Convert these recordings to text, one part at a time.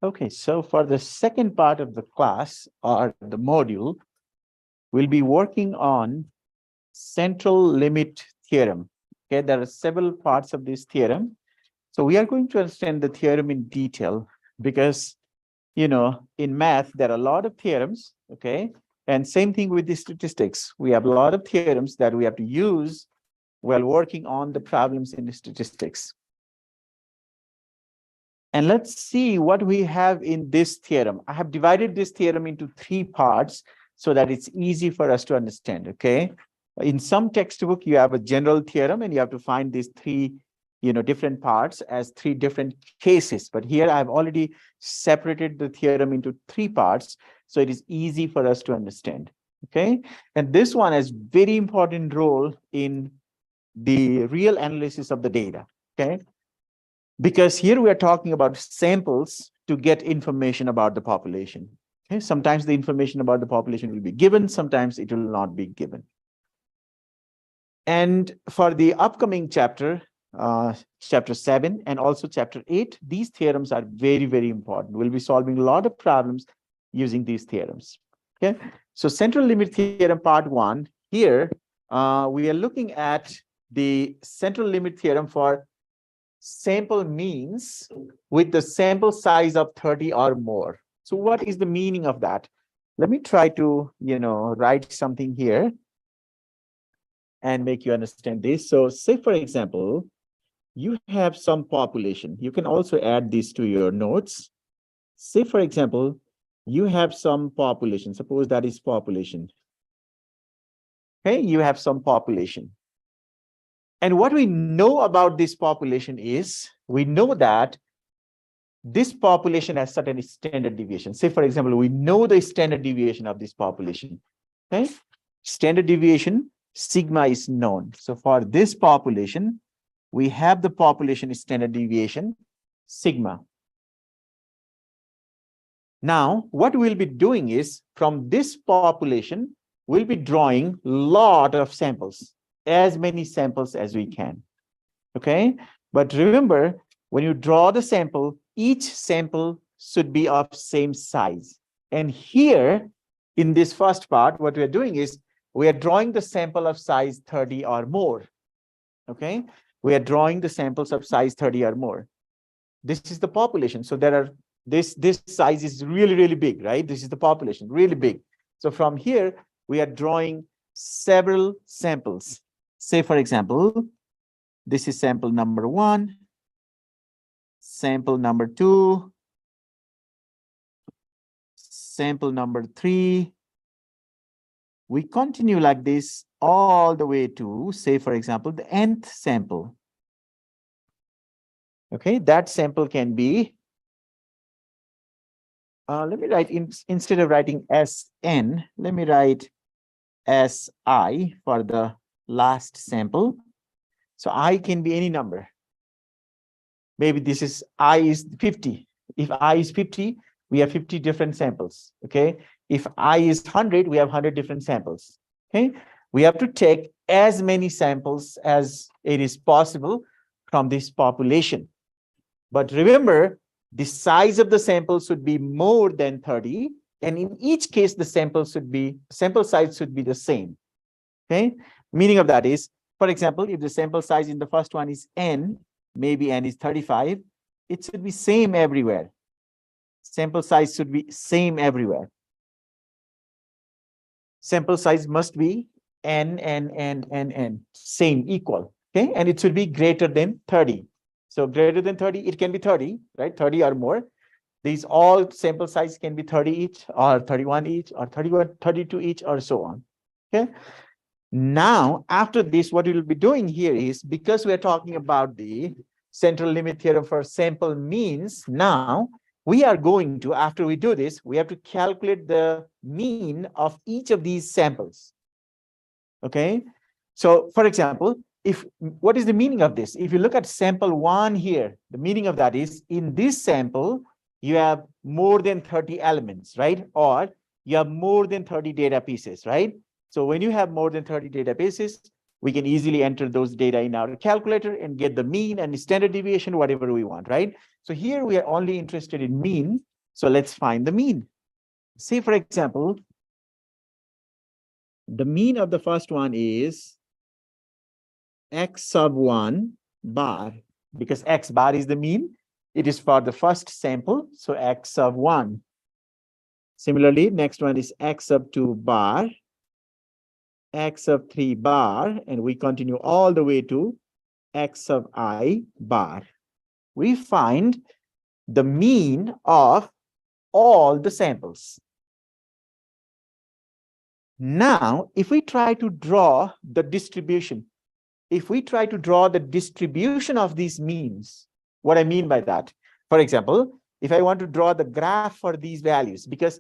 Okay, so for the second part of the class or the module, we'll be working on central limit theorem. Okay, there are several parts of this theorem. So we are going to understand the theorem in detail because, in math, there are a lot of theorems, okay? And same thing with the statistics. We have a lot of theorems that we have to use while working on the problems in statistics. And let's see what we have in this theorem. I have divided this theorem into 3 parts so that it's easy for us to understand, okay? In some textbook, you have a general theorem and you have to find these 3 different parts as 3 different cases. But here I've already separated the theorem into 3 parts, so it is easy for us to understand, okay? And this one has very important role in the real analysis of the data, okay? Because here we are talking about samples to get information about the population. Okay, sometimes the information about the population will be given, sometimes it will not be given. And for the upcoming chapter, chapter 7 and also chapter 8, these theorems are very, very important. We'll be solving a lot of problems using these theorems. Okay, so central limit theorem part 1, here we are looking at the central limit theorem for sample means with the sample size of 30 or more. So what is the meaning of that? Let me try to, write something here and make you understand this. So say, for example, you have some population. You can also add this to your notes. Say, for example, you have some population. Suppose that is population. Okay, you have some population. And what we know about this population is, we know that this population has certain standard deviation. Say, for example, we know the standard deviation of this population. Okay? Standard deviation, sigma is known. So for this population, we have the population standard deviation, sigma. Now, what we'll be doing is, from this population, we'll be drawing a lot of samples, as many samples as we can, okay? But remember, when you draw the sample, each sample should be of same size. And here, in this first part, what we're doing is, we are drawing the sample of size 30 or more, okay? We are drawing the samples of size 30 or more. This is the population. So there are, this size is really, really big, right? This is the population, really big. So from here, we are drawing several samples. Say, for example, this is sample number 1, sample number 2, sample number 3. We continue like this all the way to, say, for example, the nth sample. Okay, that sample can be, let me write, instead of writing Sn, let me write Si for the last sample. So I can be any number. Maybe this is I is 50. If I is 50, we have 50 different samples, okay? If I is 100, we have 100 different samples, okay? We have to take as many samples as it is possible from this population. But remember, the size of the sample should be more than 30. And in each case, the sample size should be the same, okay? Meaning of that is, for example, if the sample size in the first one is n, maybe n is 35, it should be same everywhere. Sample size should be same everywhere. Sample size must be n, same, equal, okay? And it should be greater than 30. So greater than 30, it can be 30, right? 30 or more. These all sample size can be 30 each, or 31 each, or 31, 32 each, or so on, okay? Now, after this, what we'll be doing here is, because we're talking about the central limit theorem for sample means, now we are going to, after we do this, we have to calculate the mean of each of these samples, okay? So, for example, what is the meaning of this? If you look at sample 1 here, the meaning of that is, in this sample, you have more than 30 elements, right? Or you have more than 30 data pieces, right? So when you have more than 30 data pieces, we can easily enter those data in our calculator and get the mean and standard deviation, whatever we want, right? So here we are only interested in mean. So let's find the mean. Say, for example, the mean of the first one is x sub 1 bar, because x bar is the mean. It is for the first sample, so x sub 1. Similarly, next one is x sub 2 bar, x sub 3 bar, and we continue all the way to x sub I bar. We find the mean of all the samples. Now, if we try to draw the distribution, of these means, what I mean by that, for example, if I want to draw the graph for these values, because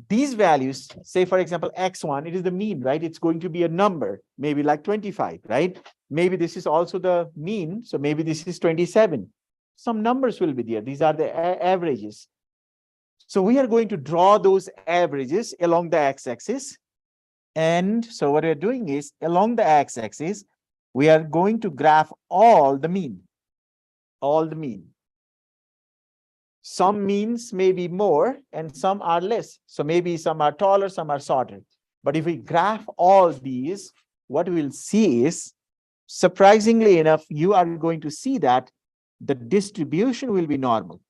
these values, say for example, x1, it is the mean, right? It's going to be a number, maybe like 25, right? Maybe this is also the mean, so maybe this is 27. Some numbers will be there. These are the averages. So we are going to draw those averages along the x-axis. And so what we're doing is, along the x-axis, we are going to graph all the mean. Some means may be more and some are less. So maybe some are taller, some are shorter. But if we graph all these, what we'll see is, surprisingly enough, you are going to see that the distribution will be normal.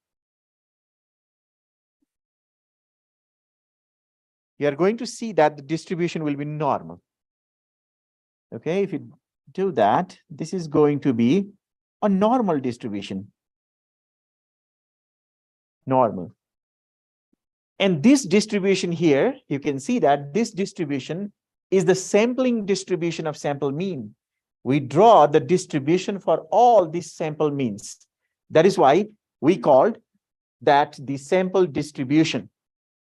You are going to see that the distribution will be normal. Okay, if you do that, this is going to be a normal distribution. Normal. And this distribution here, you can see that this distribution is the sampling distribution of sample mean. We draw the distribution for all these sample means. That is why we called that the sample distribution.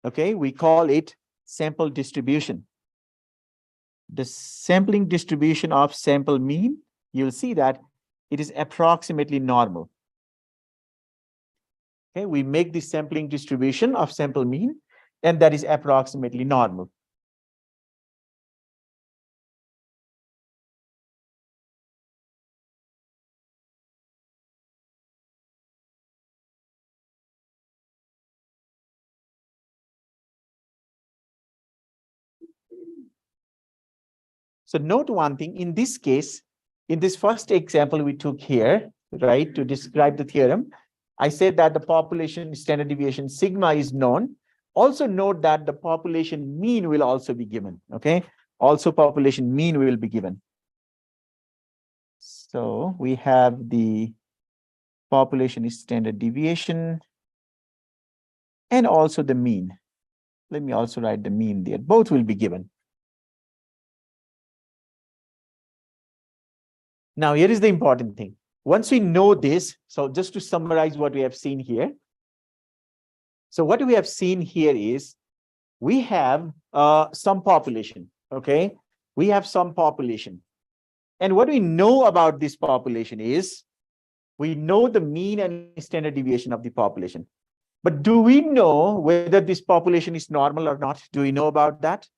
Okay, we call it sample distribution. The sampling distribution of sample mean, you'll see that it is approximately normal. Okay, we make the sampling distribution of sample mean, and that is approximately normal. So note one thing, in this case, in this first example we took here, right, to describe the theorem, I said that the population standard deviation sigma is known. Also note that the population mean will also be given, okay? Also population mean will be given. So we have the population standard deviation and also the mean. Let me also write the mean there. Both will be given. Now, here is the important thing. Once we know this, so just to summarize what we have seen here. So what we have seen here is we have some population, okay? We have some population. And what we know about this population is we know the mean and standard deviation of the population. But do we know whether this population is normal or not? Do we know about that?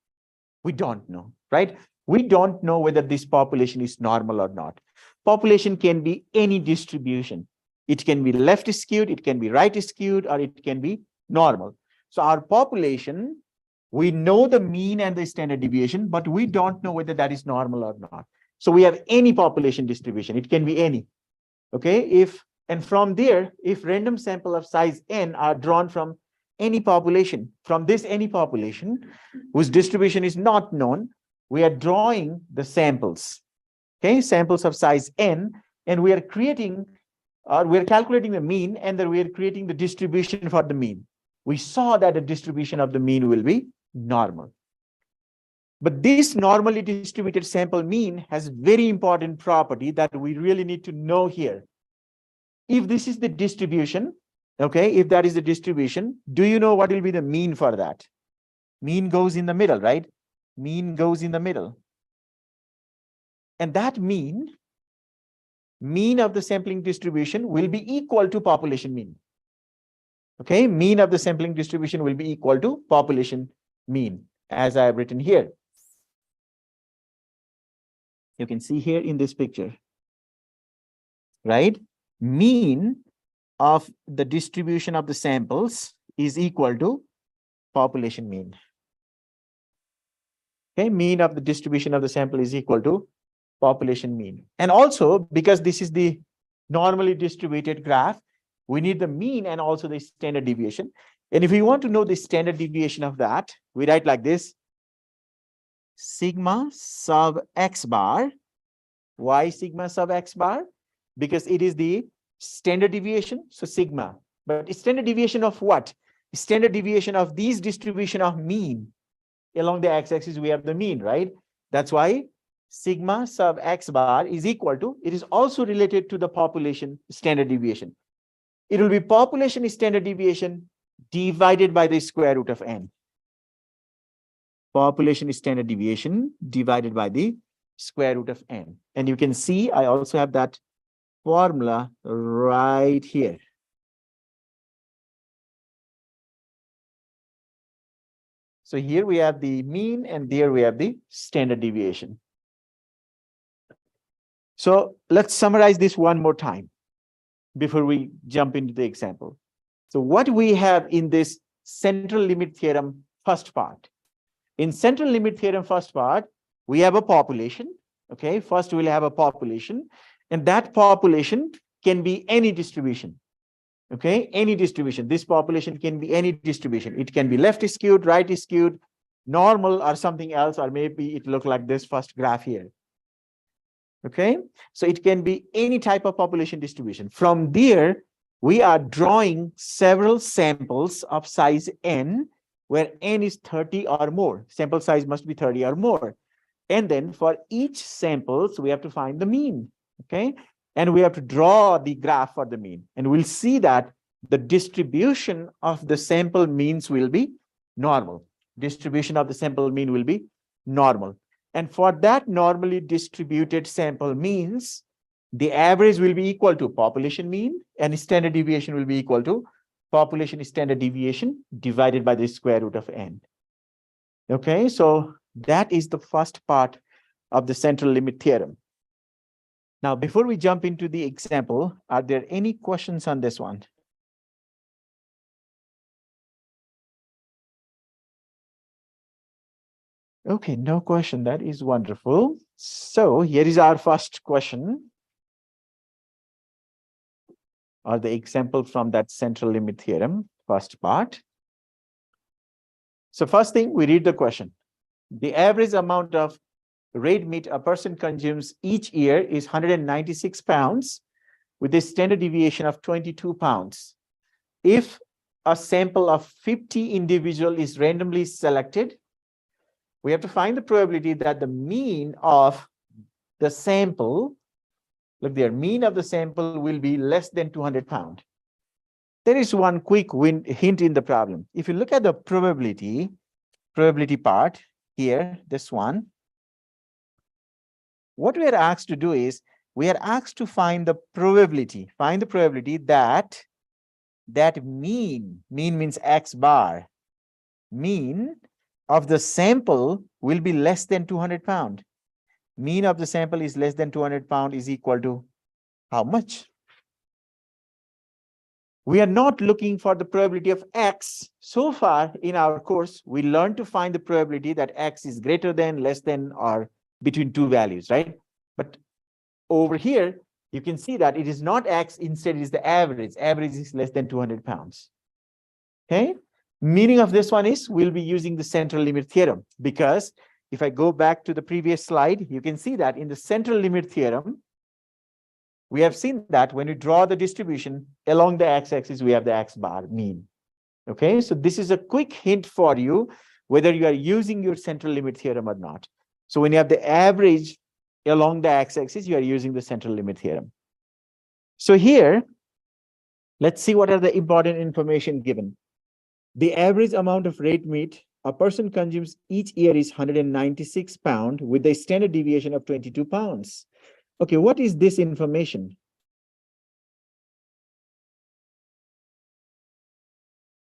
We don't know, right? We don't know whether this population is normal or not. Population can be any distribution. It can be left skewed, it can be right skewed, or it can be normal. So our population, we know the mean and the standard deviation, but we don't know whether that is normal or not. So we have any population distribution. It can be any. Okay, and from there, if random sample of size n are drawn from any population, from this any population whose distribution is not known, we are drawing the samples, okay, samples of size n, and we are creating, or we are calculating the mean, and then we are creating the distribution for the mean. We saw that the distribution of the mean will be normal. But this normally distributed sample mean has very important property that we really need to know here. If this is the distribution, okay, if that is the distribution, do you know what will be the mean for that? Mean goes in the middle, right? Mean goes in the middle. And that mean of the sampling distribution will be equal to population mean. Okay, mean of the sampling distribution will be equal to population mean, as I have written here. You can see here in this picture, right? Mean of the distribution of the samples is equal to population mean. Okay, mean of the distribution of the sample is equal to population mean. And also, because this is the normally distributed graph, we need the mean and also the standard deviation. And if we want to know the standard deviation of that, we write like this: sigma sub x bar. Why sigma sub x bar? Because it is the standard deviation, so sigma. But standard deviation of what? Standard deviation of these distribution of mean. Along the x-axis, we have the mean, right? That's why sigma sub x bar is equal to, it is also related to the population standard deviation. It will be population standard deviation divided by the square root of n. Population standard deviation divided by the square root of n. And you can see I also have that formula right here. So here we have the mean and there we have the standard deviation. So let's summarize this one more time before we jump into the example. So what we have in this central limit theorem first part. In central limit theorem first part, we have a population. Okay, first we'll have a population, and that population can be any distribution. Okay, any distribution. This population can be any distribution. It can be left skewed, right skewed, normal, or something else, or maybe it look like this first graph here. Okay, so it can be any type of population distribution. From there, we are drawing several samples of size n, where n is 30 or more. Sample size must be 30 or more. And then for each samples, we have to find the mean. Okay, and we have to draw the graph for the mean. And we'll see that the distribution of the sample means will be normal. Distribution of the sample mean will be normal. And for that normally distributed sample means, the average will be equal to population mean, and standard deviation will be equal to population standard deviation divided by the square root of n. Okay, so that is the first part of the central limit theorem. Now, before we jump into the example, are there any questions on this one? Okay, no question. That is wonderful. So here is our first question, or the example from that central limit theorem, first part. So first thing, we read the question. The average amount of red meat a person consumes each year is 196 pounds with a standard deviation of 22 pounds. If a sample of 50 individuals is randomly selected, we have to find the probability that the mean of the sample, look there, mean of the sample will be less than 200 pounds. There is one quick hint in the problem. If you look at the probability part here, this one, what we are asked to do is, we are asked to find the probability that mean means x bar, mean of the sample will be less than 200 pounds. Mean of the sample is less than 200 pounds is equal to how much? We are not looking for the probability of x. So far in our course, we learned to find the probability that x is greater than, less than, or between two values, right? But over here, you can see that it is not x, instead it is the average. Average is less than 200 pounds. Okay? Meaning of this one is we'll be using the central limit theorem, because if I go back to the previous slide, you can see that in the central limit theorem, we have seen that when you draw the distribution along the x-axis, we have the x bar mean. Okay, so this is a quick hint for you whether you are using your central limit theorem or not. So when you have the average along the x-axis, you are using the central limit theorem. So here, let's see what are the important information given. The average amount of red meat a person consumes each year is 196 pounds with a standard deviation of 22 pounds. Okay, what is this information?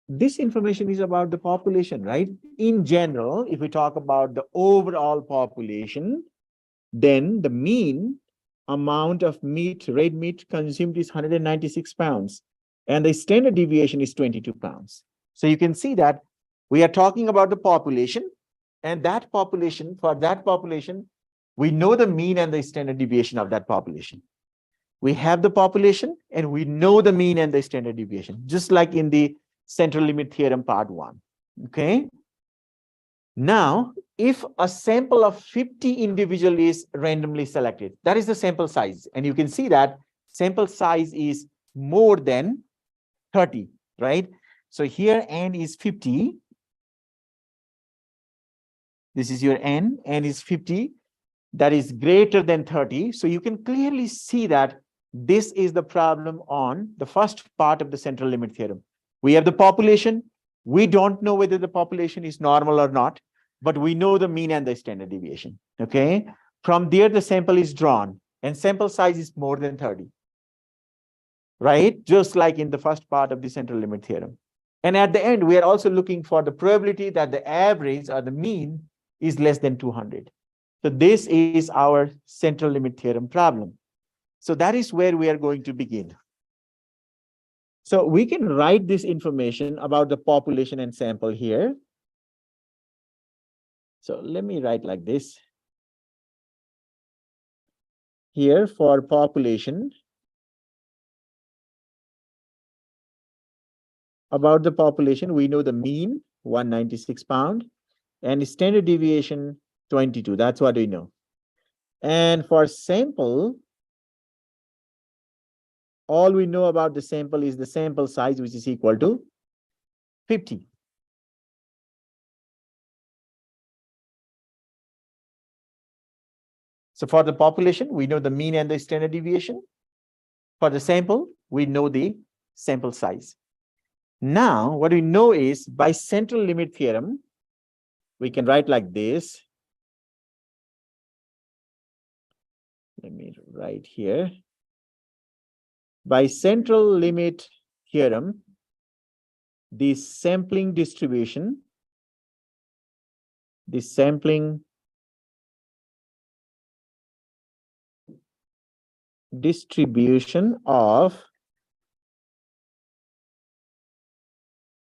This information is about the population, right? In general, if we talk about the overall population, then the mean amount of meat, red meat consumed is 196 pounds, and the standard deviation is 22 pounds. So you can see that we are talking about the population, and that population, for that population, we know the mean and the standard deviation of that population. We have the population and we know the mean and the standard deviation, just like in the central limit theorem part 1. Okay. Now, if a sample of 50 individuals is randomly selected, that is the sample size. And you can see that sample size is more than 30, right? So here n is 50. This is your n is 50. That is greater than 30. So you can clearly see that this is the problem on the first part of the central limit theorem. We have the population. We don't know whether the population is normal or not, but we know the mean and the standard deviation. Okay. From there, the sample is drawn and sample size is more than 30. Right? Just like in the first part of the central limit theorem. And at the end, we are also looking for the probability that the average or the mean is less than 200. So this is our central limit theorem problem. So that is where we are going to begin. So we can write this information about the population and sample here. So let me write like this. Here for population, about the population, we know the mean, 196 pound, and standard deviation, 22. That's what we know. And for sample, all we know about the sample is the sample size, which is equal to 50. So for the population, we know the mean and the standard deviation. For the sample, we know the sample size. Now, what we know is by central limit theorem, we can write like this. Let me write here. By central limit theorem, the sampling distribution of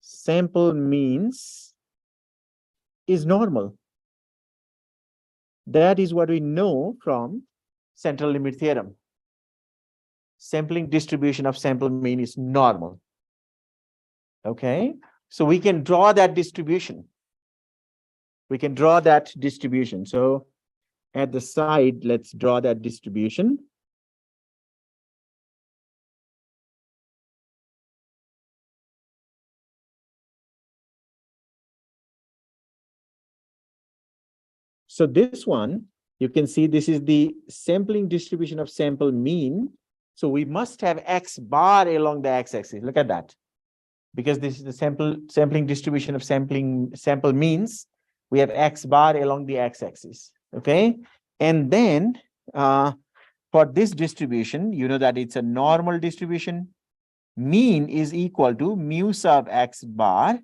sample means is normal. That is what we know from central limit theorem. Sampling distribution of sample mean is normal. Okay, so we can draw that distribution. We can draw that distribution. So at the side, let's draw that distribution. So this one, you can see this is the sampling distribution of sample mean. So we must have X bar along the x-axis. Look at that. Because this is the sampling distribution of sample means, we have X bar along the x-axis. Okay. And then for this distribution, you know that it's a normal distribution. Mean is equal to mu sub X bar,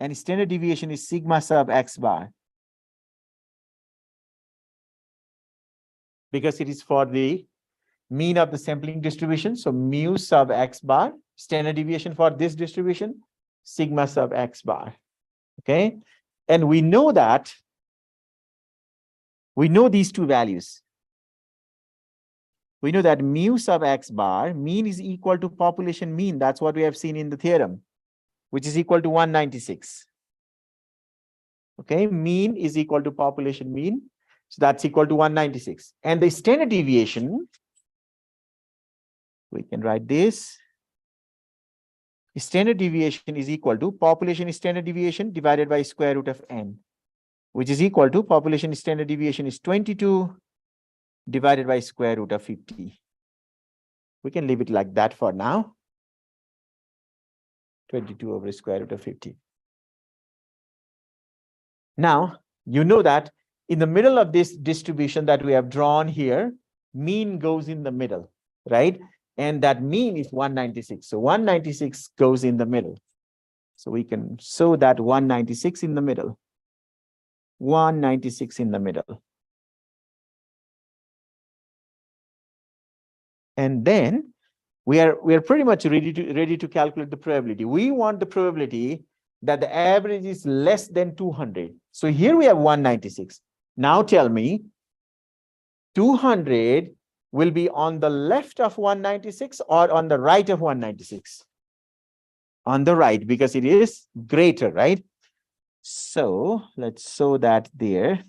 and standard deviation is sigma sub X bar. Because it is for the mean of the sampling distribution. So mu sub X bar, standard deviation for this distribution, sigma sub X bar. Okay. And we know that, we know these two values. We know that mu sub X bar, mean is equal to population mean. That's what we have seen in the theorem, which is equal to 196. Okay. Mean is equal to population mean. So that's equal to 196. And the standard deviation, we can write this. Standard deviation is equal to population standard deviation divided by square root of n, which is equal to population standard deviation is 22 divided by square root of 50. We can leave it like that for now. 22 over square root of 50. Now, you know that in the middle of this distribution that we have drawn here, mean goes in the middle, right? And that mean is 196. So 196 goes in the middle. So we can show that 196 in the middle. 196 in the middle. And then we are pretty much ready to calculate the probability. We want the probability that the average is less than 200. So here we have 196. Now tell me, 200 will be on the left of 196 or on the right of 196? On the right, because it is greater, right? So let's show that there.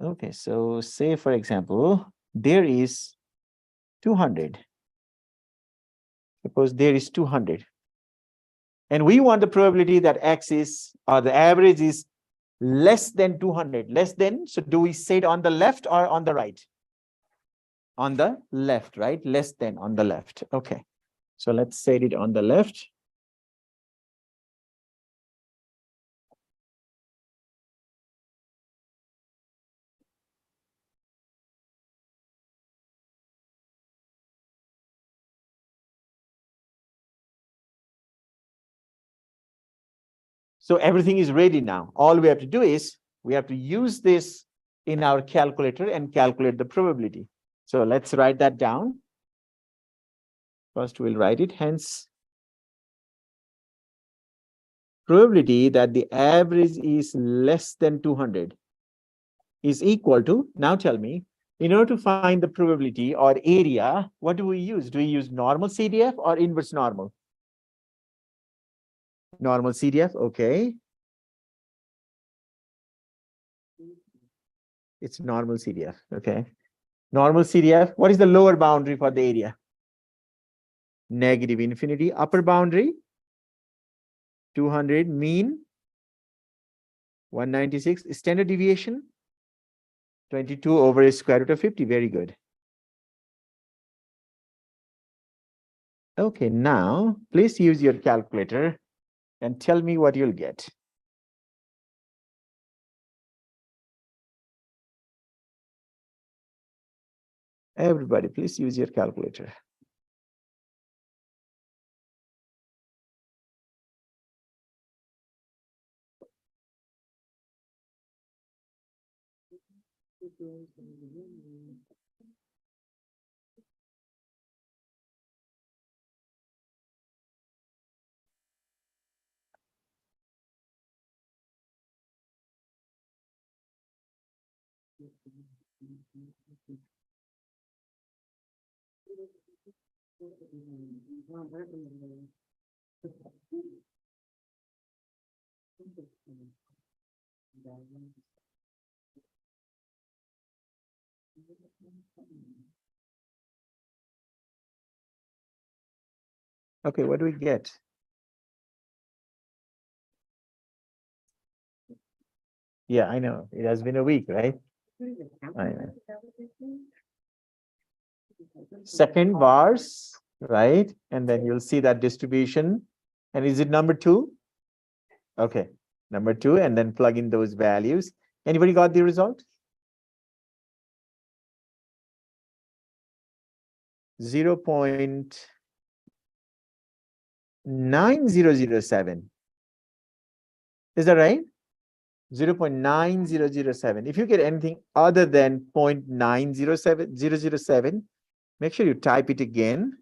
Okay, so say, for example, there is 200. Suppose there is 200. And we want the probability that X is, or the average is less than 200. Less than, so do we say it on the left or on the right? On the left, right? Less than on the left. Okay. So let's set it on the left. So everything is ready now. All we have to do is we have to use this in our calculator and calculate the probability. So let's write that down. First, we'll write it. Hence, probability that the average is less than 200 is equal to, now tell me, in order to find the probability or area, what do we use? Do we use normal CDF or inverse normal? Normal CDF, okay. It's normal CDF, okay. Normal CDF, what is the lower boundary for the area? Negative infinity. Upper boundary, 200. Mean, 196. Standard deviation, 22 over a square root of 50. Very good. Okay, now please use your calculator and tell me what you'll get. Everybody, please use your calculator. Okay, what do we get? Yeah, I know. It has been a week, right? I know. Second bars, right? And then you'll see that distribution. And is it number 2? Okay, number 2, and then plug in those values. Anybody got the result? 0.9007. Is that right? 0.9007. If you get anything other than 0.907007, make sure you type it again.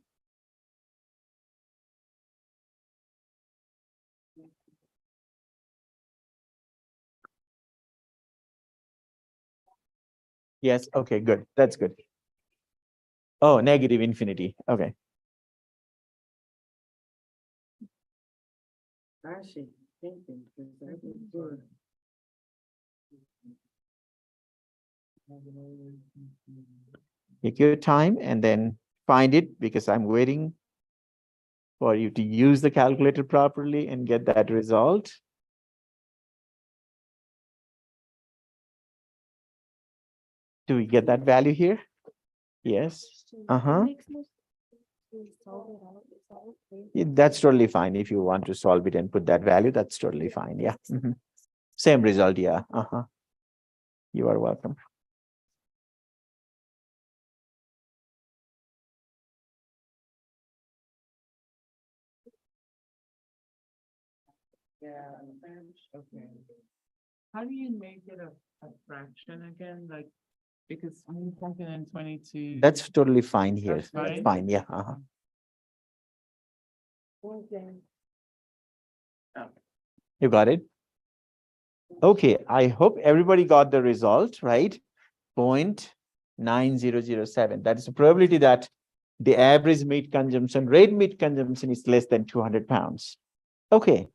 Yes, okay, good. That's good. Oh, negative infinity. Okay. Take your time and then find it, because I'm waiting for you to use the calculator properly and get that result. Do we get that value here? Yes. That's totally fine. If you want to solve it and put that value, that's totally fine. Yeah. Same result. Yeah. You are welcome. Yeah. Okay. How do you make it a fraction again? Like, because 122. That's totally fine here. That's fine? Fine. Yeah. You got it? Okay, I hope everybody got the result, right? 0.9007. That is the probability that the average meat consumption, red meat consumption is less than 200 pounds. Okay,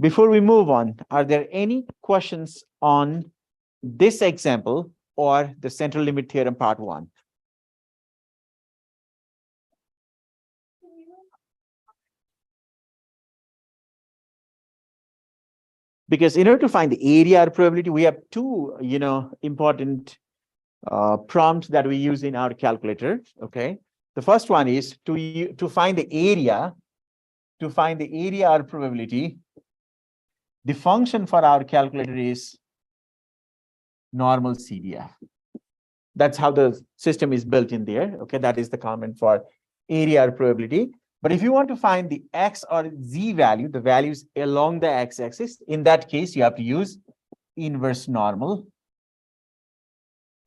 before we move on, are there any questions on this example or the central limit theorem part 1? Because in order to find the area or probability, we have two, important prompts that we use in our calculator. Okay, the first one is to find the area. To find the area or probability, the function for our calculator is normal CDF. That's how the system is built in there. Okay, that is the comment for area or probability. But if you want to find the x or z value, the values along the x-axis, in that case, you have to use inverse normal.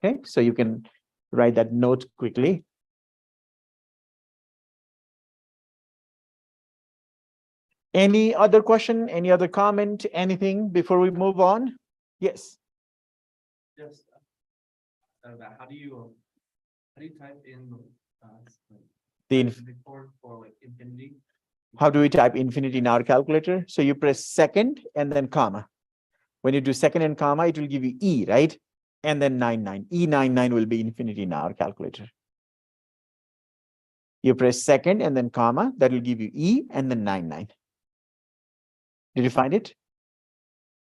Okay, so you can write that note quickly. Any other question, any other comment, anything before we move on? Yes. Just how do you type in The for like infinity? How do we type infinity in our calculator? So you press second and then comma. When you do second and comma, it will give you E, right? And then 99. E99 will be infinity in our calculator. You press second and then comma, that will give you E and then 99. Did you find it?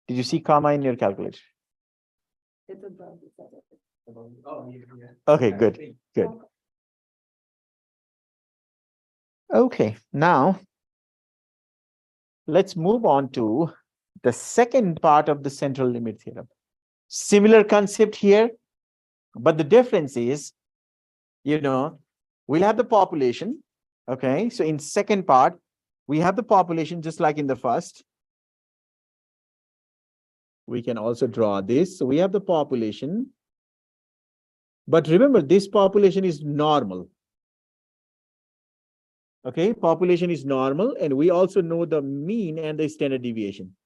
Did you see comma in your calculator? It's above the second. Oh, yeah. Okay, good, good. Okay, now let's move on to the second part of the central limit theorem. Similar concept here, but the difference is, we'll have the population. Okay, so in second part, we have the population just like in the first. We can also draw this. So we have the population. But remember, this population is normal. Okay, population is normal, and we also know the mean and the standard deviation.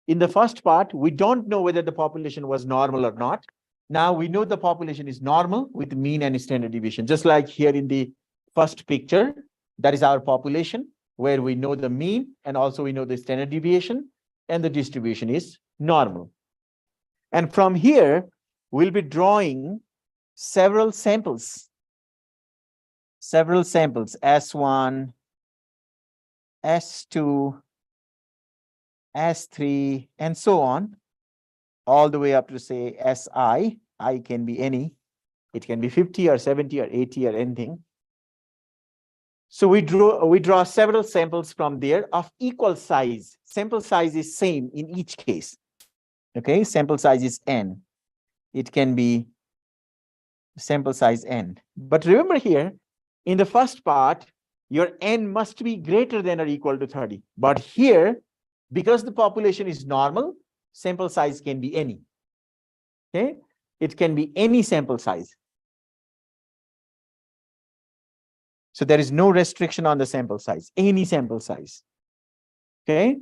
In the first part, we don't know whether the population was normal or not. Now we know the population is normal with mean and standard deviation. Just like here in the first picture, that is our population, where we know the mean and also we know the standard deviation, and the distribution is normal. And from here, we'll be drawing several samples, S1, S2, S3, and so on, all the way up to say SI. I can be any. It can be 50 or 70 or 80 or anything. So we draw several samples from there of equal size. Sample size is same in each case. Okay, sample size is n. It can be sample size n. But remember here, in the first part, your n must be greater than or equal to 30. But here, because the population is normal, sample size can be any. Okay, it can be any sample size. So there is no restriction on the sample size, any sample size. Okay,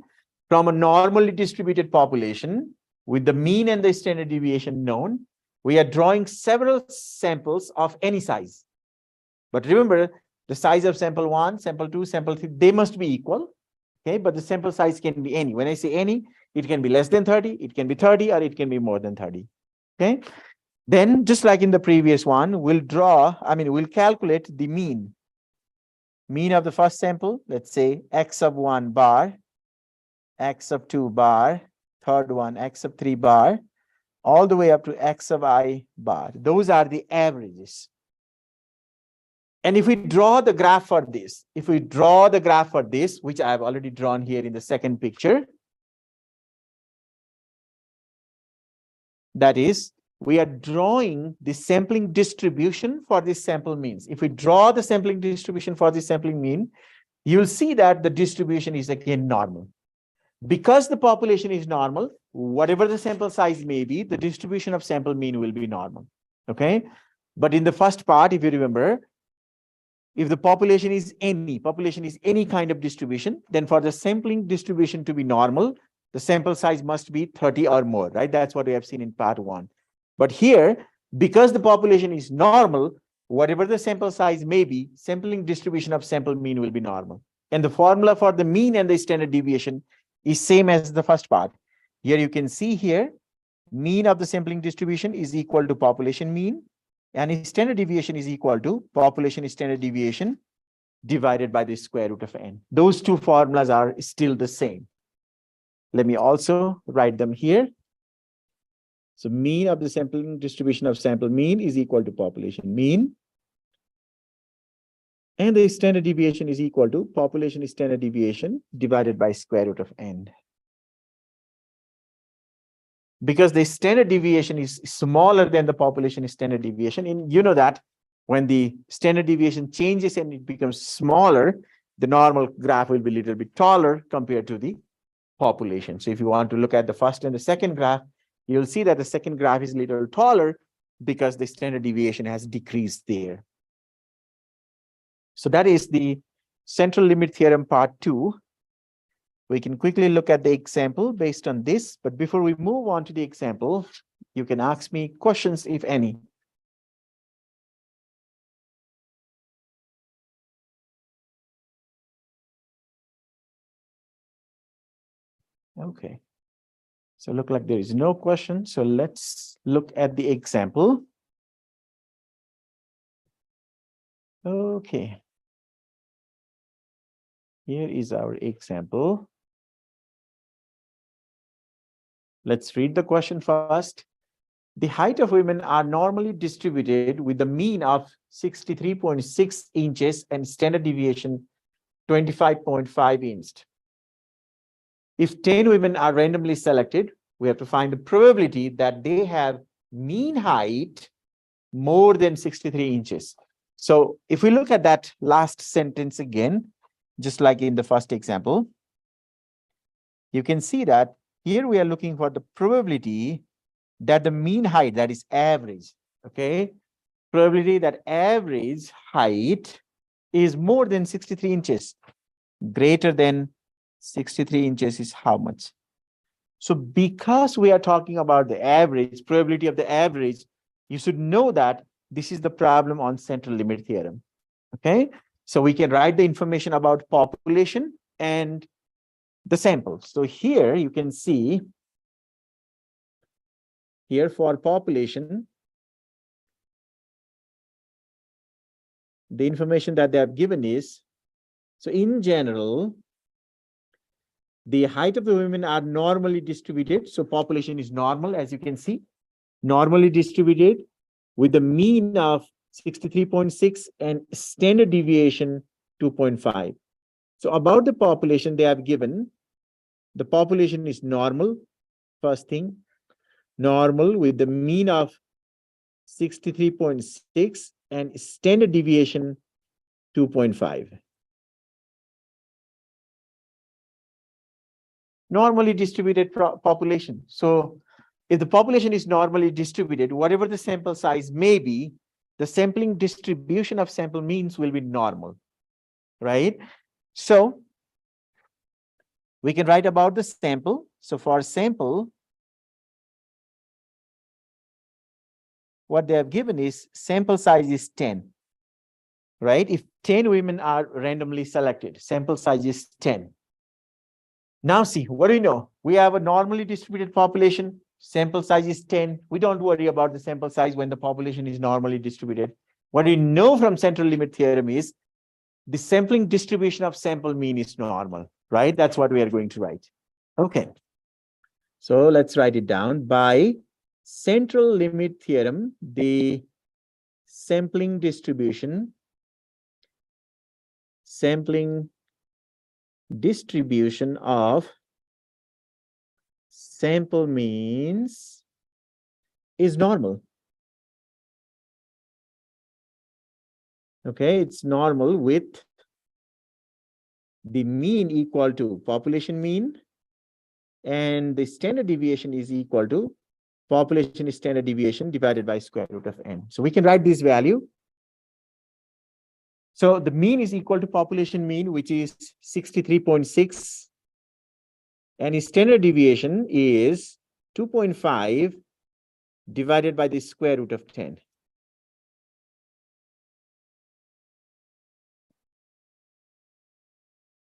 from a normally distributed population with the mean and the standard deviation known, we are drawing several samples of any size. But remember, the size of sample 1, sample 2, sample 3, they must be equal. Okay, but the sample size can be any. When I say any, it can be less than 30, it can be 30, or it can be more than 30. Okay, then just like in the previous one, we'll calculate the mean. Mean of the first sample, let's say x of 1 bar, x of 2 bar, third one, x of 3 bar, all the way up to x of I bar. Those are the averages. And if we draw the graph for this, which I have already drawn here in the second picture, that is, we are drawing the sampling distribution for this sample means. If we draw the sampling distribution for this sampling mean, you'll see that the distribution is again normal. Because the population is normal, whatever the sample size may be, the distribution of sample mean will be normal. Okay, but in the first part, if you remember, if the population is any kind of distribution, then for the sampling distribution to be normal, the sample size must be 30 or more, right? That's what we have seen in part 1. But here, because the population is normal, whatever the sample size may be, sampling distribution of sample mean will be normal. And the formula for the mean and the standard deviation is same as the first part. Here you can see here, mean of the sampling distribution is equal to population mean, and standard deviation is equal to population standard deviation divided by the square root of n. Those two formulas are still the same. Let me also write them here. So mean of the sampling distribution of sample mean is equal to population mean, and the standard deviation is equal to population standard deviation divided by square root of n. Because the standard deviation is smaller than the population standard deviation, and you know that when the standard deviation changes and it becomes smaller, the normal graph will be a little bit taller compared to the population. So if you want to look at the first and the second graph, you'll see that the second graph is a little taller because the standard deviation has decreased there. So that is the central limit theorem part 2. We can quickly look at the example based on this, but before we move on to the example, you can ask me questions if any. Okay. So look like there is no question. So let's look at the example. Okay. Here is our example. Let's read the question first. The height of women are normally distributed with the mean of 63.6 inches and standard deviation 25.5 inches. If 10 women are randomly selected, we have to find the probability that they have mean height more than 63 inches. So if we look at that last sentence again, just like in the first example, you can see that here we are looking for the probability that the mean height, that is average, okay? Probability that average height is more than 63 inches. Greater than 63 inches is how much? So because we are talking about the average, probability of the average, you should know that this is the problem on central limit theorem, okay? So we can write the information about population and the sample. So here you can see, here for population, the information that they have given is, so in general, the height of the women are normally distributed. So population is normal, as you can see, normally distributed with the mean of 63.6 and standard deviation 2.5. So about the population they have given, the population is normal, first thing, normal with the mean of 63.6 and standard deviation 2.5. Normally distributed population. So if the population is normally distributed, whatever the sample size may be, the sampling distribution of sample means will be normal, right? So we can write about the sample. So for sample, what they have given is sample size is 10, right? If 10 women are randomly selected, sample size is 10. Now see, what do we know? We have a normally distributed population, sample size is 10. We don't worry about the sample size when the population is normally distributed. What we know from central limit theorem is the sampling distribution of sample mean is normal, right? That's what we are going to write. Okay. So let's write it down. By central limit theorem, the sampling distribution of sample means is normal. Okay, it's normal with the mean equal to population mean, and the standard deviation is equal to population standard deviation divided by square root of n. So we can write this value. So the mean is equal to population mean, which is 63.6. And standard deviation is 2.5 divided by the square root of 10.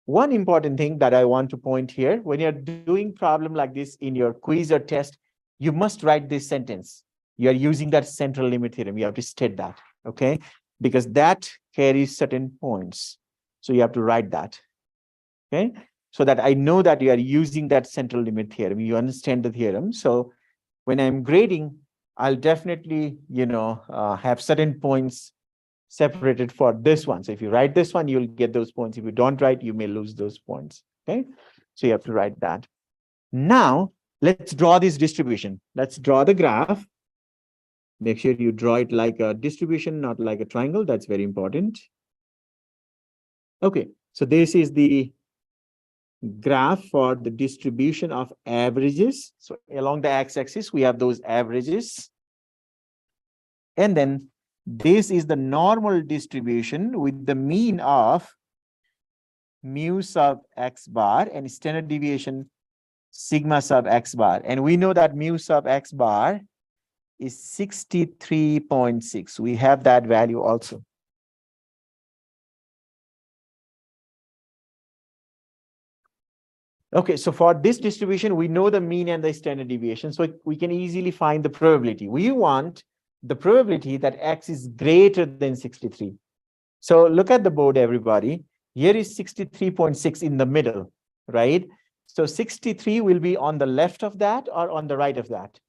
One important thing that I want to point here, when you're doing problem like this in your quiz or test, you must write this sentence. You are using that central limit theorem. You have to state that, okay? Because that carries certain points. So you have to write that, okay? So that I know that you are using that central limit theorem. You understand the theorem. So when I'm grading, I'll definitely, have certain points separated for this one. So if you write this one, you'll get those points. If you don't write, you may lose those points, okay? So you have to write that. Now, let's draw this distribution. Let's draw the graph. Make sure you draw it like a distribution, not like a triangle. That's very important. Okay, so this is the graph for the distribution of averages. So along the x-axis, we have those averages. And then this is the normal distribution with the mean of mu sub x bar and standard deviation sigma sub x bar. And we know that mu sub x bar is 63.6. We have that value also. Okay, so for this distribution, we know the mean and the standard deviation. So we can easily find the probability. We want the probability that x is greater than 63. So look at the board, everybody. Here is 63.6 in the middle, right? So 63 will be on the left of that or on the right of that?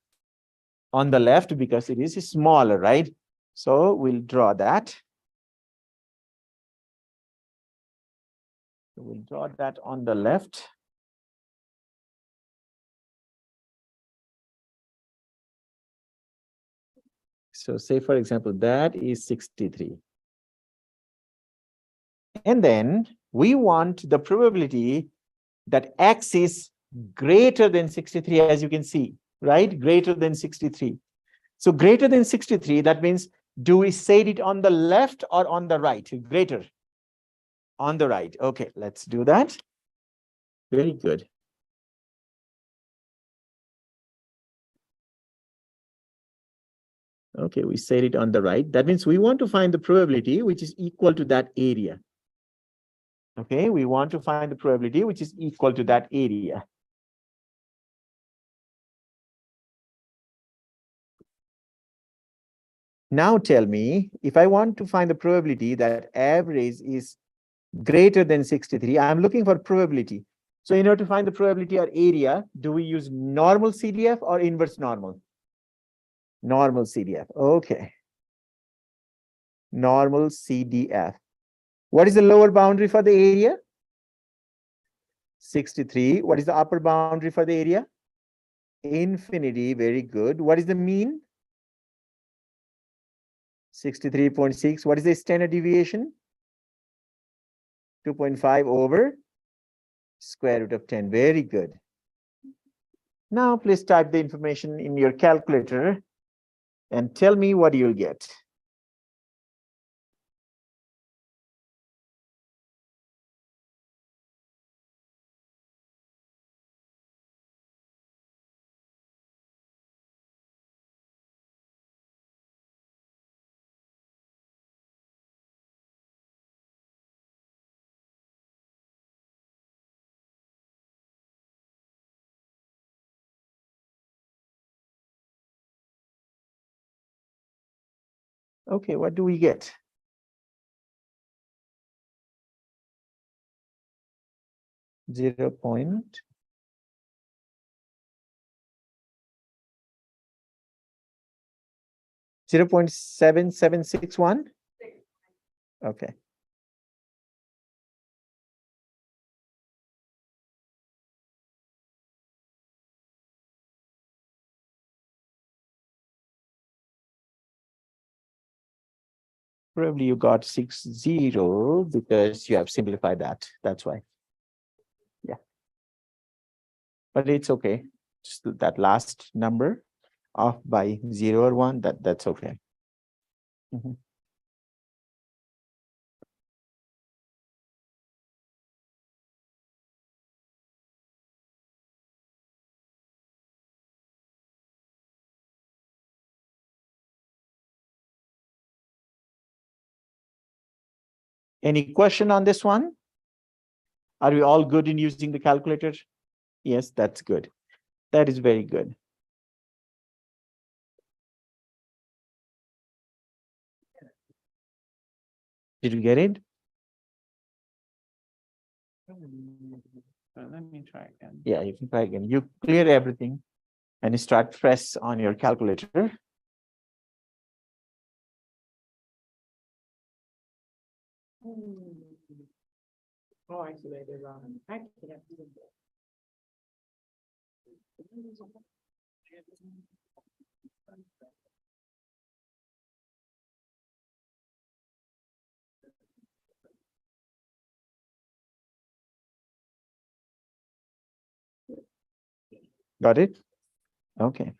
On the left, because it is smaller, right? So we'll draw that. We'll draw that on the left. So say, for example, that is 63. And then we want the probability that x is greater than 63, as you can see, right? Greater than 63. So greater than 63, that means, do we say it on the left or on the right? Greater. On the right. Okay, let's do that. Very good. Okay, we said it on the right. That means we want to find the probability which is equal to that area. Okay, we want to find the probability which is equal to that area. Now tell me, if I want to find the probability that average is greater than 63, I'm looking for probability. So in order to find the probability or area, do we use normal CDF or inverse normal? Normal CDF. Okay. Normal CDF. What is the lower boundary for the area? 63. What is the upper boundary for the area? Infinity. Very good. What is the mean? 63.6. What is the standard deviation? 2.5 over square root of 10. Very good. Now please type the information in your calculator and tell me what you'll get. Okay, what do we get? Zero point 0.7761. Okay. Probably you got 60 because you have simplified that. That's why. Yeah. But it's okay. Just that last number off by 0 or 1, that's okay. Any question on this one? Are we all good in using the calculator? Yes, that's good. That is very good. Did you get it? Let me try again. Yeah, you can try again. You clear everything and you start press on your calculator. Oh, actually, I did wrong. I can't do that. Got it? Okay.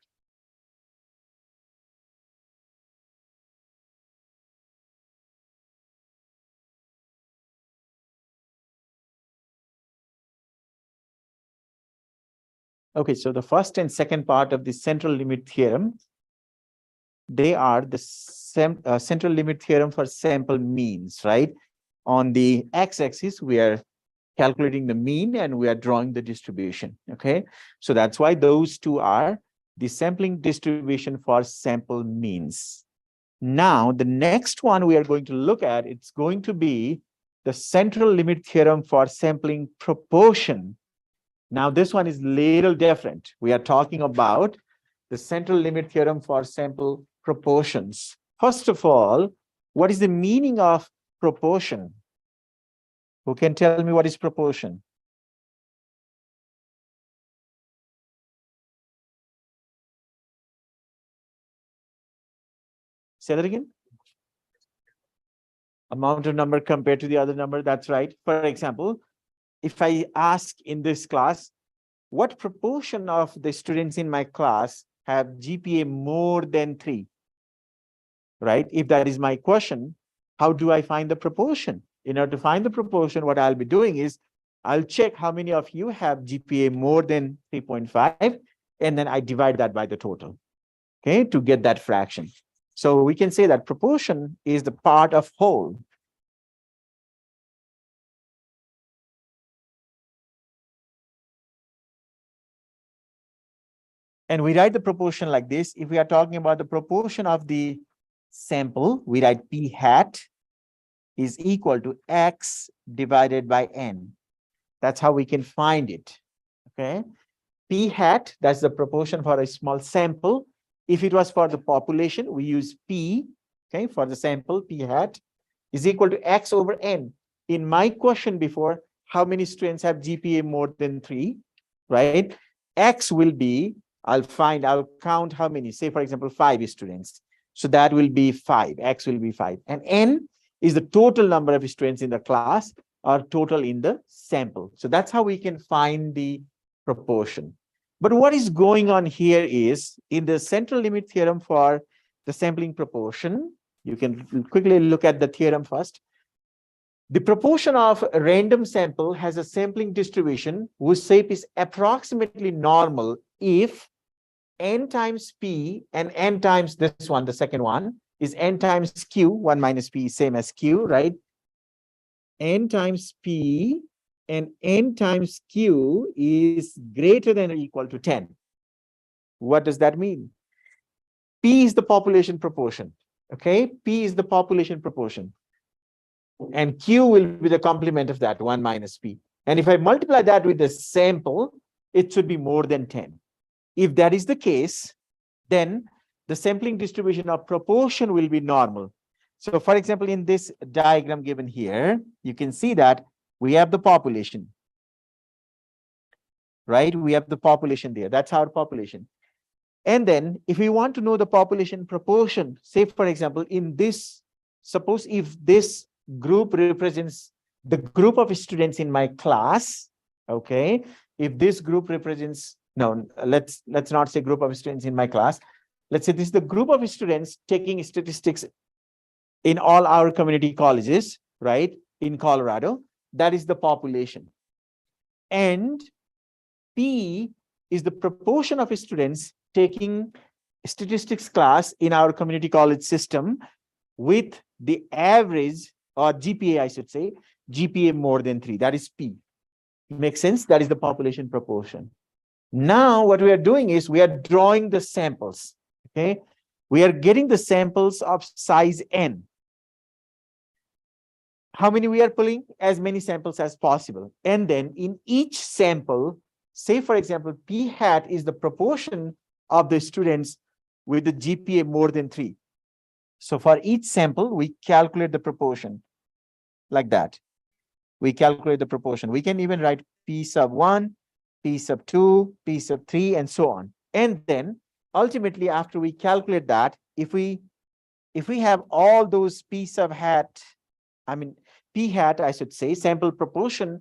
Okay, so the first and second part of the central limit theorem, they are the central limit theorem for sample means, right? On the x-axis, we are calculating the mean and we are drawing the distribution, okay? So that's why those two are the sampling distribution for sample means. Now, the next one we are going to look at, it's going to be the central limit theorem for sampling proportion. Now, this one is little different. We are talking about the central limit theorem for sample proportions. First of all, what is the meaning of proportion? Who can tell me what is proportion? Say that again. Amount of number compared to the other number. That's right. For example, if I ask in this class, what proportion of the students in my class have GPA more than 3? Right? If that is my question, how do I find the proportion? In order to find the proportion, what I'll be doing is I'll check how many of you have GPA more than 3.5, and then I divide that by the total, okay, to get that fraction. So we can say that proportion is the part of whole. And we write the proportion like this. If we are talking about the proportion of the sample, we write P hat is equal to X divided by N. That's how we can find it, okay? P hat, that's the proportion for a small sample. If it was for the population, we use P, okay, for the sample, P hat is equal to X over N. In my question before, how many students have GPA more than 3, right? X will be, I'll count how many, say for example, 5 students. So that will be 5, X will be 5. And N is the total number of students in the class or total in the sample. So that's how we can find the proportion. But what is going on here is in the central limit theorem for the sampling proportion, you can quickly look at the theorem first. The proportion of a random sample has a sampling distribution whose shape is approximately normal if n times p and n times this one, the second one, is n times q, 1 minus p, same as q, right? N times p and n times q is greater than or equal to 10. What does that mean? P is the population proportion, okay? P is the population proportion. And Q will be the complement of that, 1 minus P. And if I multiply that with the sample, it should be more than 10. If that is the case, then the sampling distribution of proportion will be normal. So for example, in this diagram given here, you can see that we have the population, right? We have the population there. That's our population. And then if we want to know the population proportion, say for example, in this, suppose if this group represents the group of students in my class, okay? If this group represents, no, let's not say group of students in my class. Let's say this is the group of students taking statistics in all our community colleges, right? In Colorado, that is the population. And P is the proportion of students taking statistics class in our community college system with the average or GPA, I should say, GPA more than 3. That is P. Makes sense? That is the population proportion. Now, what we are doing is we are drawing the samples. Okay, we are getting the samples of size N. How many we are pulling? As many samples as possible. And then in each sample, say for example, P hat is the proportion of the students with the GPA more than 3. So for each sample, we calculate the proportion like that. We calculate the proportion. We can even write P sub 1, P sub 2, P sub 3, and so on. And then ultimately, after we calculate that, if we have all those P sub hat, P hat, I should say, sample proportion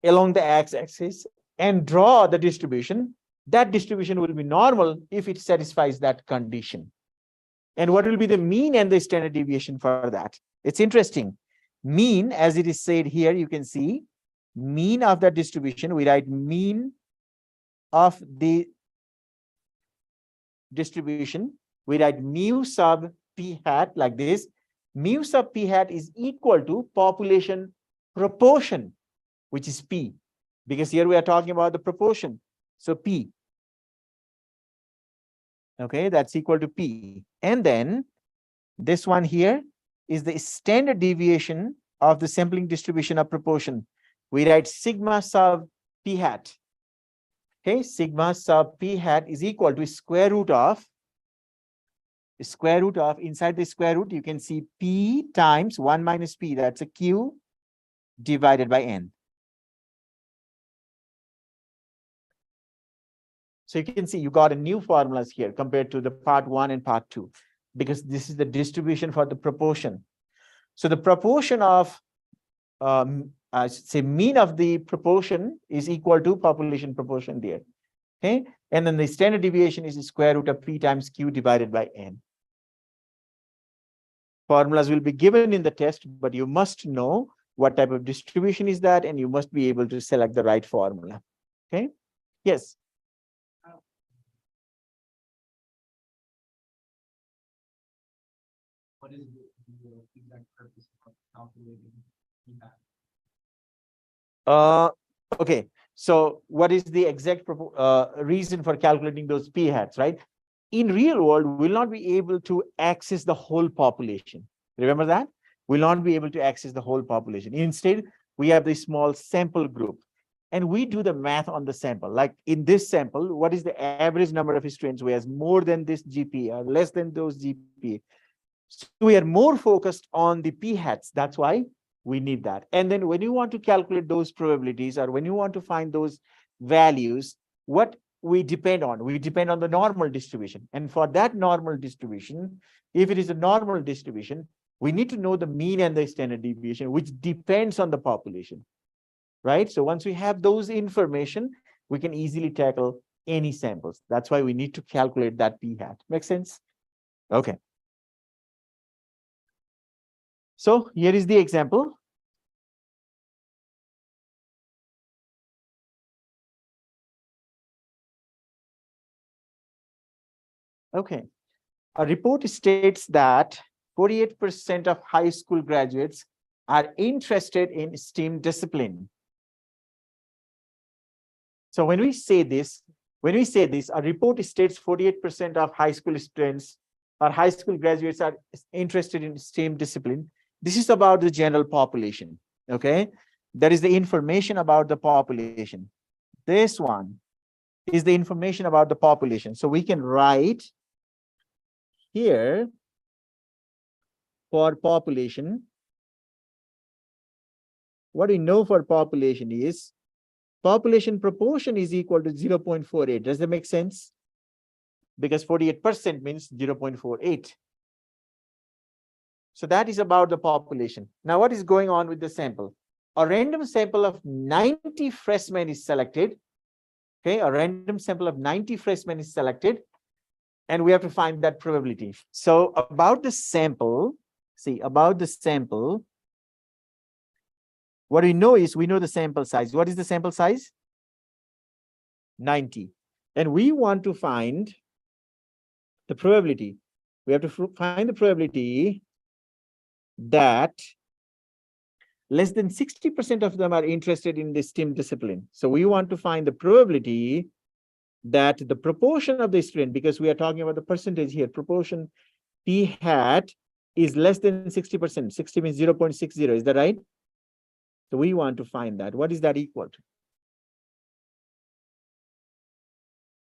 along the x-axis and draw the distribution, that distribution will be normal if it satisfies that condition. And what will be the mean and the standard deviation for that? It's interesting. Mean, as it is said here, you can see mean of the distribution. We write mean of the distribution. We write mu sub P hat like this. Mu sub P hat is equal to population proportion, which is P, because here we are talking about the proportion. So P. Okay, that's equal to P. And then this one here is the standard deviation of the sampling distribution of proportion. We write sigma sub P hat. Okay, sigma sub P hat is equal to square root of, inside the square root, you can see P times 1 minus P, that's a Q, divided by N. So you can see you got a new formulas here compared to the part 1 and part 2, because this is the distribution for the proportion. So the proportion of, I should say mean of the proportion is equal to population proportion there. Okay, and then the standard deviation is the square root of P times Q divided by N. Formulas will be given in the test, but you must know what type of distribution is that, and you must be able to select the right formula. Okay, yes. What is the exact purpose of calculating that? Okay, so what is the exact reason for calculating those P hats, right? In real world, we'll not be able to access the whole population. Remember that? We'll not be able to access the whole population. Instead, we have this small sample group, and we do the math on the sample. Like in this sample, what is the average number of students who has more than this GPA or less than those GPA? So we are more focused on the P hats. That's why we need that. And then when you want to calculate those probabilities, or when you want to find those values, what we depend on the normal distribution. And for that normal distribution, if it is a normal distribution, we need to know the mean and the standard deviation, which depends on the population, right? So once we have those information, we can easily tackle any samples. That's why we need to calculate that P hat. Make sense? Okay. So here is the example. Okay. A report states that 48% of high school graduates are interested in STEM discipline. So when we say this, a report states 48% of high school students or high school graduates are interested in STEM discipline. This is about the general population, okay? That is the information about the population. This one is the information about the population. So we can write here for population. What we know for population is population proportion is equal to 0.48. Does that make sense? Because 48% means 0.48. So that is about the population. Now, what is going on with the sample? A random sample of 90 freshmen is selected. Okay, a random sample of 90 freshmen is selected, and we have to find that probability. So about the sample, what we know is we know the sample size. What is the sample size? 90. And we want to find the probability. We have to find the probability that less than 60% of them are interested in the STEM discipline. So we want to find the probability that the proportion of the student, because we are talking about the percentage here, proportion P hat is less than 60%. 60 means 0.60. Is that right? So we want to find that. What is that equal to?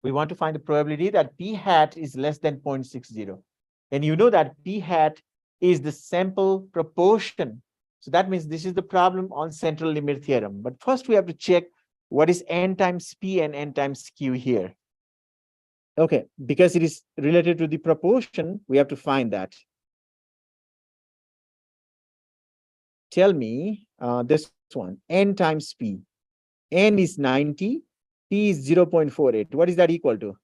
We want to find the probability that P hat is less than 0.60. And you know that P hat is the sample proportion. So that means this is the problem on central limit theorem. But first we have to check what is n times P and n times Q here. Okay, because it is related to the proportion, we have to find that. Tell me this one, n times P. N is 90, P is 0.48. What is that equal to?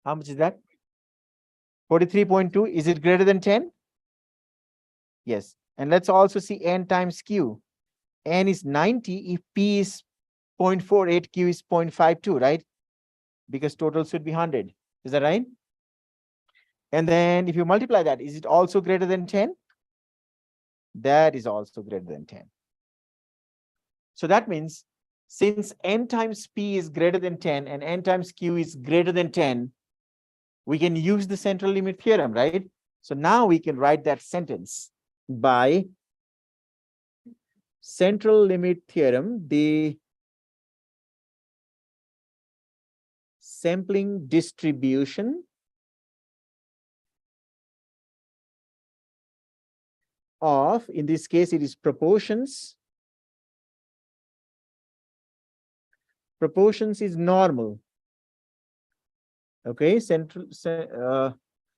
How much is that? 43.2. Is it greater than 10? Yes. And let's also see n times Q. N is 90 if P is 0.48, Q is 0.52, right? Because total should be 100. Is that right? And then if you multiply that, is it also greater than 10? That is also greater than 10. So that means since n times P is greater than 10 and n times Q is greater than 10, we can use the central limit theorem, right? So now we can write that sentence by central limit theorem, the sampling distribution of, in this case, it is proportions. Proportions is normal. Okay,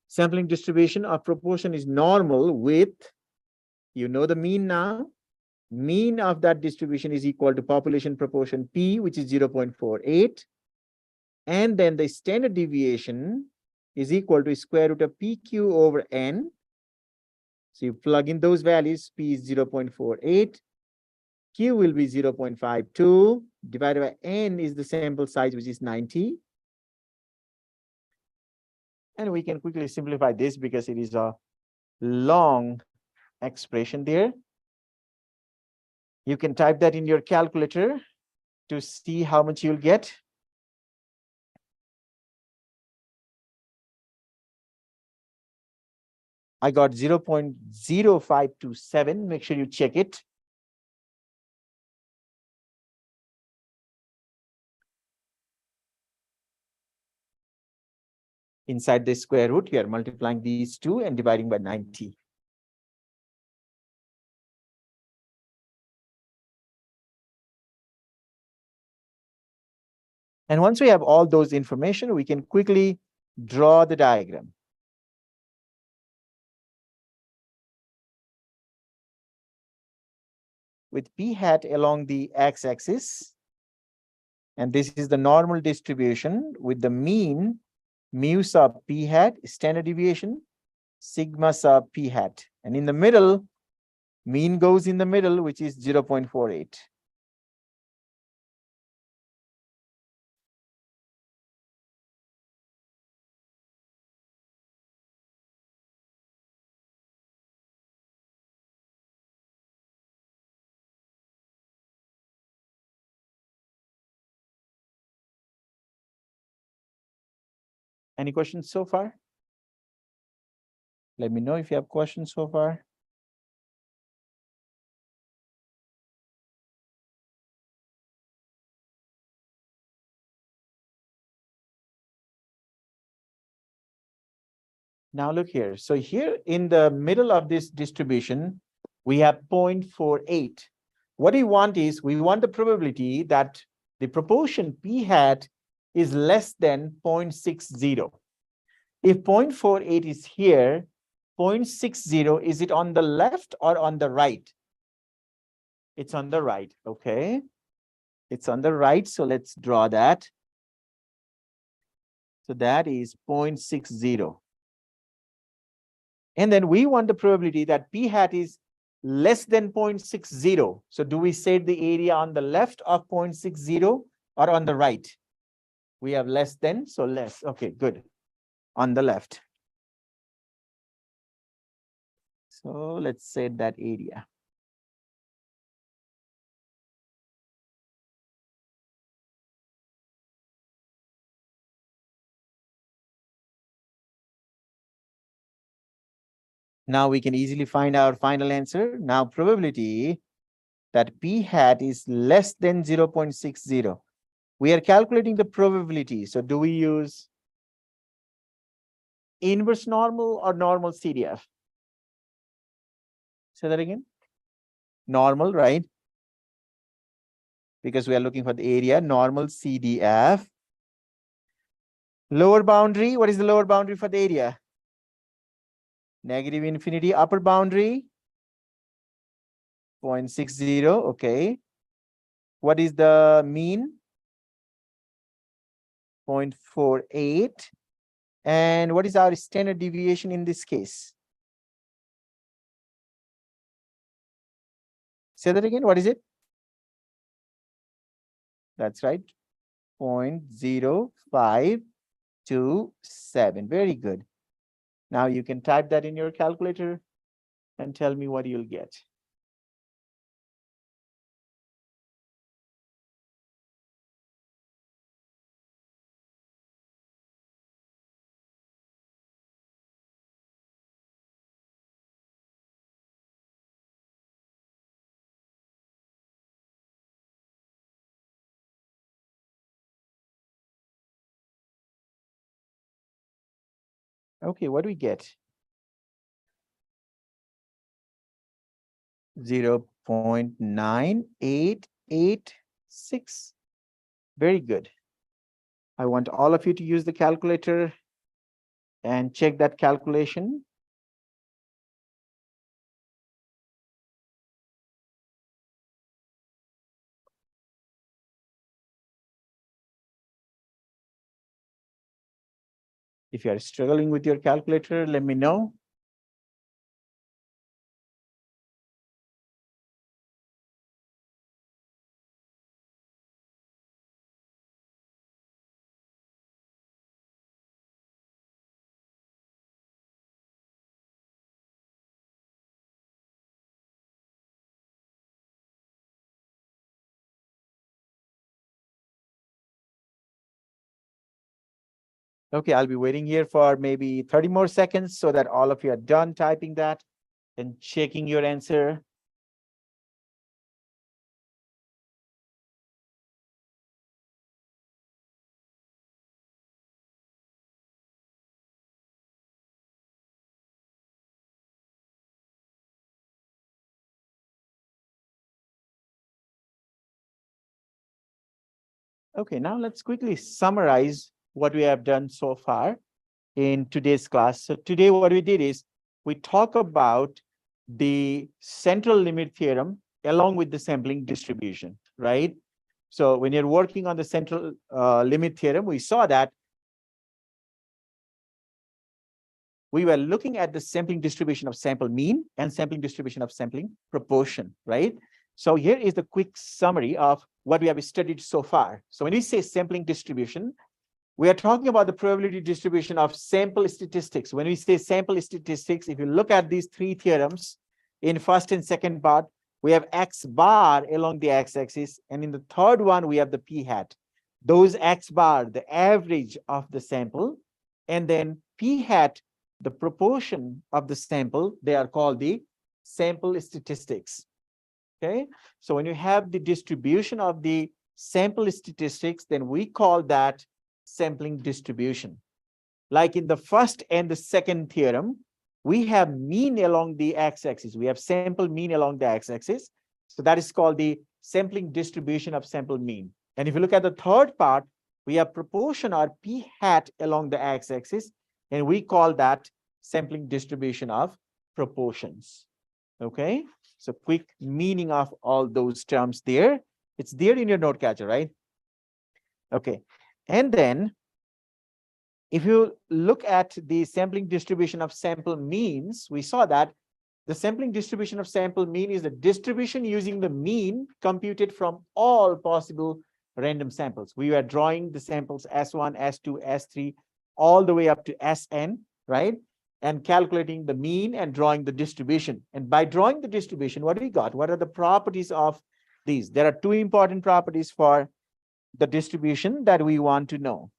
sampling distribution of proportion is normal with, you know, the mean now. Mean of that distribution is equal to population proportion P, which is 0.48. And then the standard deviation is equal to square root of PQ over N. So you plug in those values, P is 0.48. Q will be 0.52 divided by N is the sample size, which is 90. And we can quickly simplify this because it is a long expression there. You can type that in your calculator to see how much you'll get. I got 0.0527. Make sure you check it. Inside the square root, you are multiplying these two and dividing by 90. And once we have all those information, we can quickly draw the diagram. With P hat along the x-axis, and this is the normal distribution with the mean mu sub P hat, standard deviation, sigma sub P hat. And in the middle, mean goes in the middle, which is 0.48. Any questions so far? Let me know if you have questions so far. Now look here. So here in the middle of this distribution, we have 0.48. What we want is, we want the probability that the proportion P hat is less than 0.60. If 0.48 is here, 0.60, is it on the left or on the right? It's on the right, okay? It's on the right, so let's draw that. So that is 0.60. And then we want the probability that P hat is less than 0.60. So do we set the area on the left of 0.60 or on the right? We have less than, so less. Okay, good. On the left. So let's set that area. Now we can easily find our final answer. Now probability that p hat is less than 0.60. We are calculating the probability. So do we use inverse normal or normal CDF? Say that again. Normal, right? Because we are looking for the area, normal CDF. Lower boundary, what is the lower boundary for the area? Negative infinity. Upper boundary, 0.60, okay. What is the mean? 0.48. And what is our standard deviation in this case? Say that again, what is it? That's right, 0.0527. Very good. Now you can type that in your calculator and tell me what you'll get. Okay, what do we get? 0.9886. Very good. I want all of you to use the calculator and check that calculation. If you are struggling with your calculator, let me know. Okay, I'll be waiting here for maybe 30 more seconds so that all of you are done typing that and checking your answer. Okay, now let's quickly summarize what we have done so far in today's class. So today what we did is we talk about the central limit theorem along with the sampling distribution, right? So when you're working on the central limit theorem, we saw that we were looking at the sampling distribution of sample mean and sampling distribution of sampling proportion, right? So here is the quick summary of what we have studied so far. So when we say sampling distribution, we are talking about the probability distribution of sample statistics. When we say sample statistics, if you look at these three theorems in first and second part, we have X bar along the x-axis, and in the third one, we have the P hat. Those X bar, the average of the sample, and then P hat, the proportion of the sample, they are called the sample statistics. Okay, so when you have the distribution of the sample statistics, then we call that sampling distribution. Like in the first and the second theorem, we have mean along the x-axis. We have sample mean along the x-axis. So that is called the sampling distribution of sample mean. And if you look at the third part, we have proportion or P hat along the x-axis, and we call that sampling distribution of proportions. Okay, so quick meaning of all those terms there. It's there in your note catcher, right? Okay, and then if you look at the sampling distribution of sample means, we saw that the sampling distribution of sample mean is the distribution using the mean computed from all possible random samples. We were drawing the samples S1, S2, S3, all the way up to Sn, right? and calculating the mean and drawing the distribution. And by drawing the distribution, what do we got? What are the properties of these? There are two important properties for the distribution that we want to know.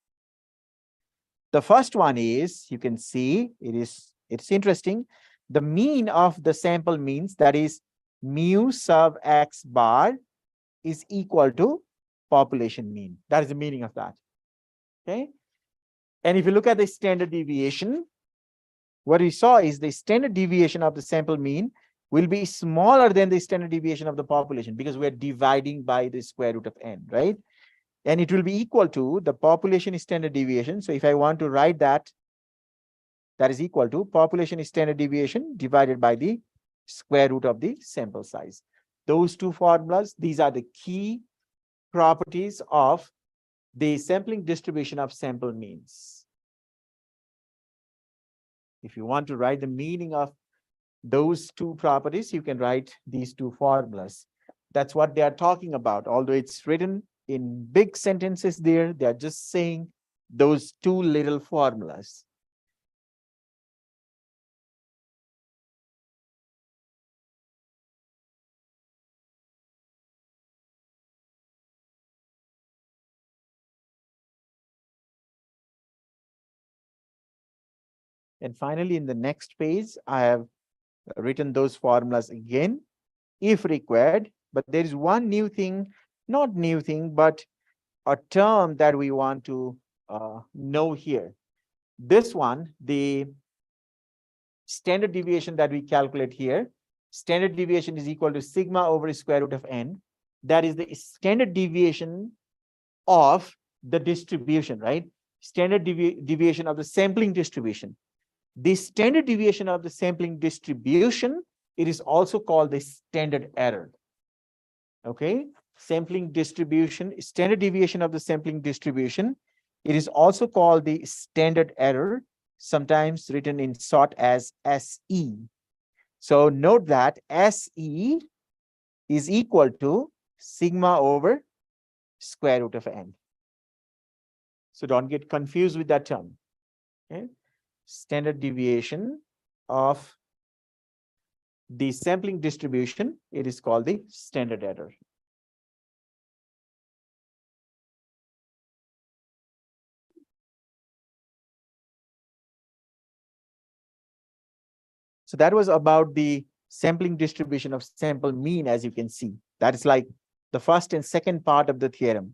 The first one is, you can see, it's interesting. The mean of the sample means, that is mu sub x bar, is equal to population mean. That is the meaning of that. Okay. And if you look at the standard deviation, what we saw is the standard deviation of the sample mean will be smaller than the standard deviation of the population, because we're dividing by the square root of n, right? And it will be equal to the population standard deviation. So if I want to write that, that is equal to population standard deviation divided by the square root of the sample size. Those two formulas, these are the key properties of the sampling distribution of sample means. If you want to write the meaning of those two properties, you can write these two formulas. That's what they are talking about. Although it's written in big sentences there, they are just saying those two little formulas. And finally, in the next page, I have written those formulas again, if required. But there is one new thing, not new thing, but a term that we want to know here. This one, the standard deviation that we calculate here, standard deviation is equal to sigma over square root of n. That is the standard deviation of the distribution, right? Standard deviation of the sampling distribution. The standard deviation of the sampling distribution, it is also called the standard error. Okay, sampling distribution, standard deviation of the sampling distribution, it is also called the standard error, sometimes written in short as SE. So note that SE is equal to sigma over square root of n. So don't get confused with that term. Okay, standard deviation of the sampling distribution, it is called the standard error. So that was about the sampling distribution of sample mean, as you can see. That is like the first and second part of the theorem.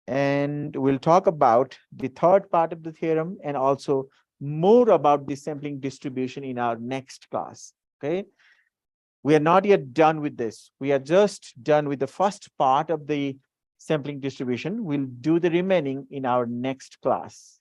And we'll talk about the third part of the theorem and also more about the sampling distribution in our next class. Okay. We are not yet done with this. We are just done with the first part of the sampling distribution. We'll do the remaining in our next class.